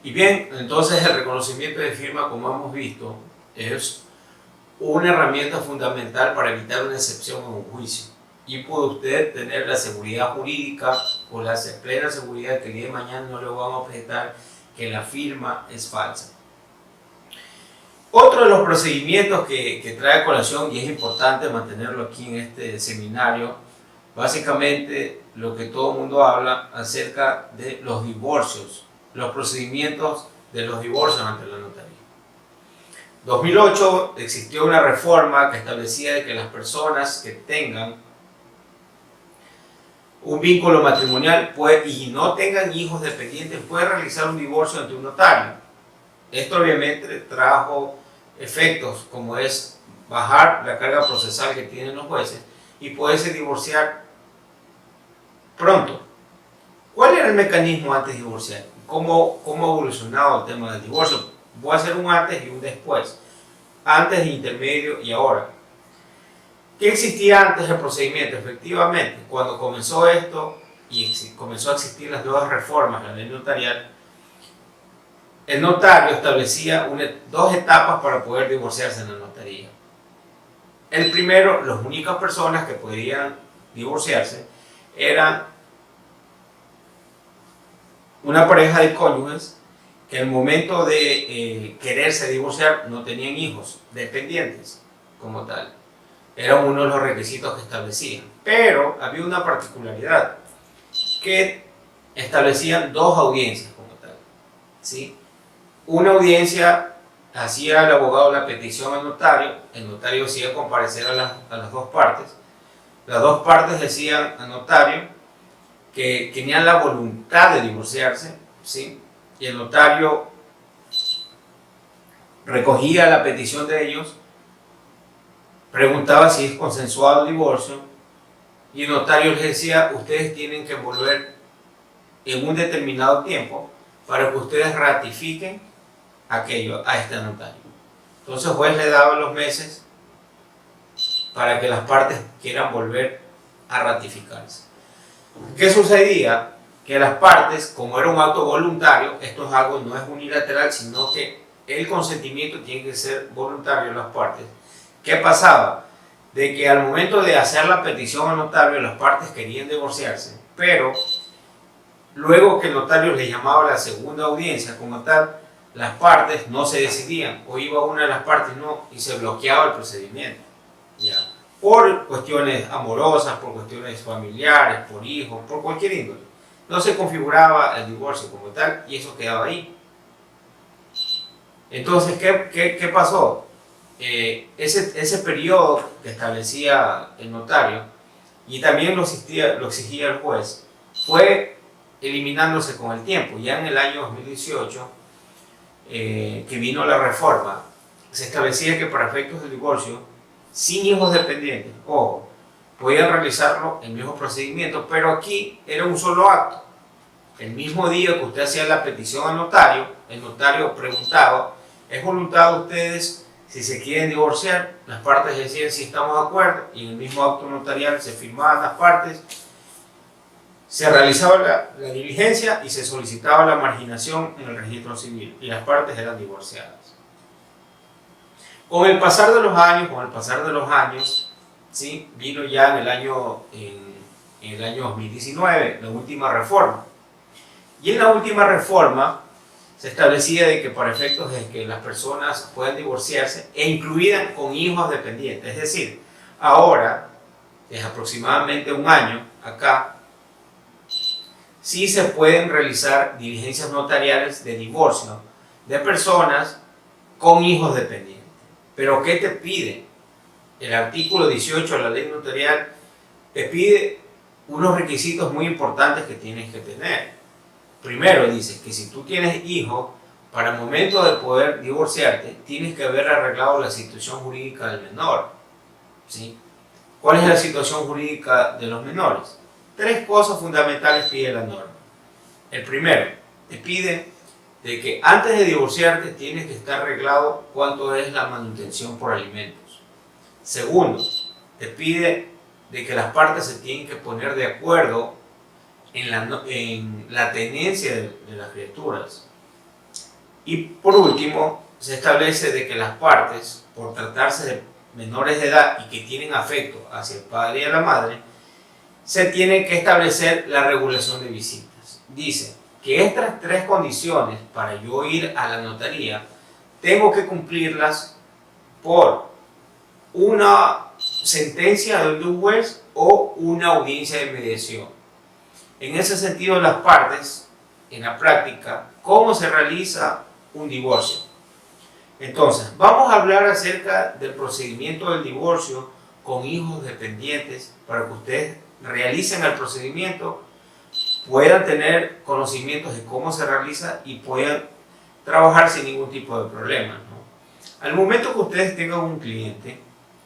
Y bien, entonces el reconocimiento de firma, como hemos visto, es una herramienta fundamental para evitar una excepción en un juicio. Y puede usted tener la seguridad jurídica o la plena seguridad que el día de mañana no le van a objetar que la firma es falsa. Otro de los procedimientos que trae a colación, y es importante mantenerlo aquí en este seminario, básicamente lo que todo el mundo habla acerca de los divorcios, los procedimientos de los divorcios ante la notaría. En 2008 existió una reforma que establecía que las personas que tengan un vínculo matrimonial y no tengan hijos dependientes pueden realizar un divorcio ante un notario. Esto obviamente trajo efectos como es bajar la carga procesal que tienen los jueces y poderse divorciar pronto. ¿Cuál era el mecanismo antes de divorciar? ¿Cómo ha evolucionado el tema del divorcio? Voy a hacer un antes y un después. Antes, intermedio y ahora. ¿Qué existía antes del procedimiento? Efectivamente, cuando comenzó esto y comenzó a existir las nuevas reformas, la ley notarial, el notario establecía dos etapas para poder divorciarse en la notaría. El primero, las únicas personas que podían divorciarse eran una pareja de cónyuges que en el momento de quererse divorciar no tenían hijos dependientes como tal. Era uno de los requisitos que establecían. Pero había una particularidad, que establecían dos audiencias como tal, ¿sí? Una audiencia hacía el abogado la petición al notario, el notario hacía comparecer a las dos partes. Las dos partes decían al notario que tenían la voluntad de divorciarse, ¿sí? Y el notario recogía la petición de ellos, preguntaba si es consensuado el divorcio, y el notario les decía: ustedes tienen que volver en un determinado tiempo para que ustedes ratifiquen aquello a este notario. Entonces el juez le daba los meses para que las partes quieran volver a ratificarse. ¿Qué sucedía? Que las partes, como era un acto voluntario, esto es algo, no es unilateral, sino que el consentimiento tiene que ser voluntario de las partes. ¿Qué pasaba? De que al momento de hacer la petición al notario, las partes querían divorciarse, pero luego que el notario les llamaba a la segunda audiencia como tal, las partes no se decidían, o iba una de las partes no, y se bloqueaba el procedimiento, ¿ya? Por cuestiones amorosas, por cuestiones familiares, por hijos, por cualquier índole. No se configuraba el divorcio como tal y eso quedaba ahí. Entonces, ¿qué pasó? Ese periodo que establecía el notario y también lo exigía el juez, fue eliminándose con el tiempo. Ya en el año 2018, que vino la reforma, se establecía que para efectos de divorcio, sin hijos dependientes, ojo, podían realizarlo el mismo procedimiento, pero aquí era un solo acto. El mismo día que usted hacía la petición al notario, el notario preguntaba: ¿es voluntad de ustedes si se quieren divorciar? Las partes decían si estamos de acuerdo, y en el mismo acto notarial se firmaban las partes, se realizaba la diligencia y se solicitaba la marginación en el registro civil, y las partes eran divorciadas. Con el pasar de los años, ¿sí? Vino ya en el año 2019 la última reforma. Y en la última reforma se establecía de que para efectos de que las personas puedan divorciarse e incluidas con hijos dependientes, es decir, ahora, desde aproximadamente un año acá, sí se pueden realizar diligencias notariales de divorcio de personas con hijos dependientes. Pero ¿qué te pide? El artículo 18 de la ley notarial te pide unos requisitos muy importantes que tienes que tener. Primero dice que si tú tienes hijos, para el momento de poder divorciarte, tienes que haber arreglado la situación jurídica del menor, ¿sí? ¿Cuál es la situación jurídica de los menores? Tres cosas fundamentales pide la norma. El primero, te pide de que antes de divorciarte tienes que estar arreglado cuánto es la manutención por alimentos. Segundo, te pide de que las partes se tienen que poner de acuerdo en la tenencia de las criaturas. Y por último, se establece de que las partes, por tratarse de menores de edad y que tienen afecto hacia el padre y a la madre, se tiene que establecer la regulación de visitas. Dice que estas 3 condiciones para yo ir a la notaría, tengo que cumplirlas por una sentencia de un juez o una audiencia de mediación. En ese sentido, las partes, en la práctica, ¿cómo se realiza un divorcio? Entonces, vamos a hablar acerca del procedimiento del divorcio con hijos dependientes para que ustedes realicen el procedimiento, puedan tener conocimientos de cómo se realiza y puedan trabajar sin ningún tipo de problema, ¿no? Al momento que ustedes tengan un cliente,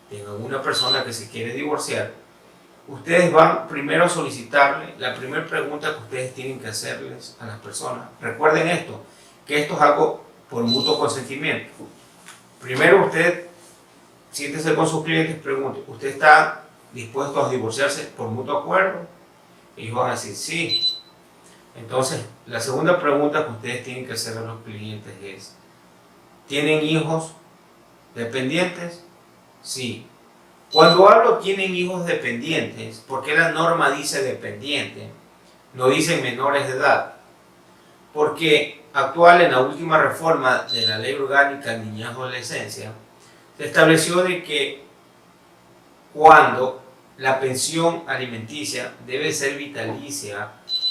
tengan una persona que se quiere divorciar, ustedes van primero a solicitarle la primera pregunta que ustedes tienen que hacerles a las personas. Recuerden esto, que esto es algo por mutuo consentimiento. Primero usted siéntese con sus clientes, pregunte, ¿usted está dispuesto a divorciarse por mutuo acuerdo? Ellos van a decir sí. Entonces, la segunda pregunta que ustedes tienen que hacer a los clientes es, ¿tienen hijos dependientes? Sí. Cuando hablo tienen hijos dependientes, ¿por qué la norma dice dependiente? No dice menores de edad. Porque actual en la última reforma de la Ley Orgánica de Niñez y Adolescencia, se estableció de que cuando la pensión alimenticia debe ser vitalicia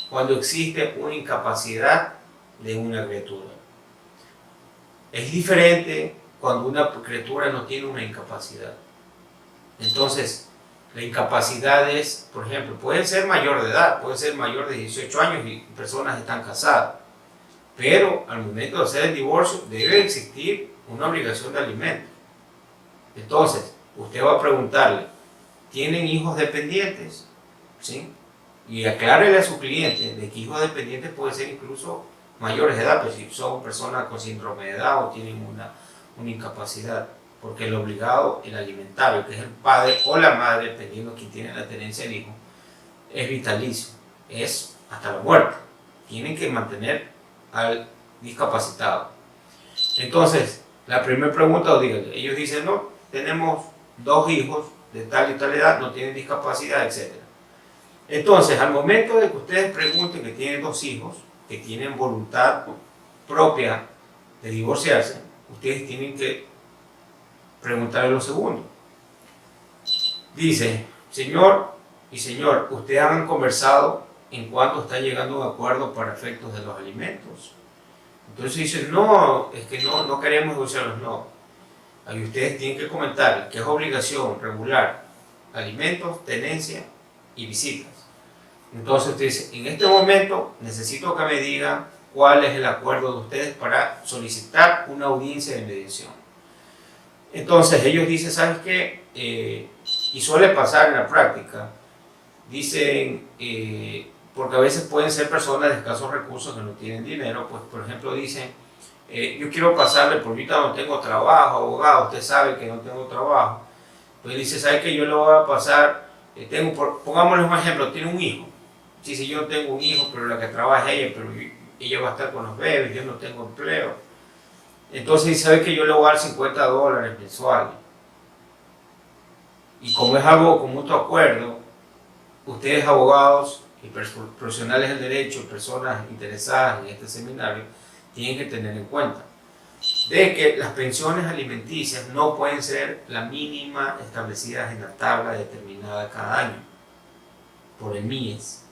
cuando existe una incapacidad de una criatura. Es diferente cuando una criatura no tiene una incapacidad. Entonces, la incapacidad es, por ejemplo, puede ser mayor de edad, puede ser mayor de 18 años y personas están casadas. Pero al momento de hacer el divorcio debe existir una obligación de alimento. Entonces, usted va a preguntarle, ¿tienen hijos dependientes? ¿Sí? Y aclárele a su cliente de que hijos dependientes pueden ser incluso mayores de edad, pues si son personas con síndrome de edad o tienen una incapacidad, porque el obligado, el alimentario, que es el padre o la madre, dependiendo de quién tiene la tenencia del hijo, es vitalicio, es hasta la muerte. Tienen que mantener al discapacitado. Entonces, la primera pregunta, díganle, ellos dicen, no, tenemos 2 hijos de tal y tal edad, no tienen discapacidad, etc. Entonces, al momento de que ustedes pregunten que tienen 2 hijos, que tienen voluntad propia de divorciarse, ustedes tienen que preguntarle lo segundo. Dice, señor y señor, ustedes han conversado en cuanto está llegando a un acuerdo para efectos de los alimentos. Entonces dicen, no, es que no queremos divorciarnos, no. Ahí ustedes tienen que comentar que es obligación regular alimentos, tenencia y visitas. Entonces ustedes dicen, en este momento necesito que me digan cuál es el acuerdo de ustedes para solicitar una audiencia de mediación. Entonces ellos dicen, ¿sabes qué? Y suele pasar en la práctica, dicen, porque a veces pueden ser personas de escasos recursos que no tienen dinero, pues por ejemplo dicen, yo quiero pasarle, por ahorita no tengo trabajo, abogado, usted sabe que no tengo trabajo. Pues dice, ¿sabe qué? Yo le voy a pasar, pongámosle un ejemplo, tiene un hijo. Si yo tengo un hijo, pero la que trabaja es ella, pero ella va a estar con los bebés, yo no tengo empleo. Entonces dice, ¿sabe qué? Yo le voy a dar $50 mensuales. Y como es algo con mutuo acuerdo, ustedes abogados y profesionales del derecho, personas interesadas en este seminario, tienen que tener en cuenta de que las pensiones alimenticias no pueden ser la mínima establecidas en la tabla determinada cada año por el MIES.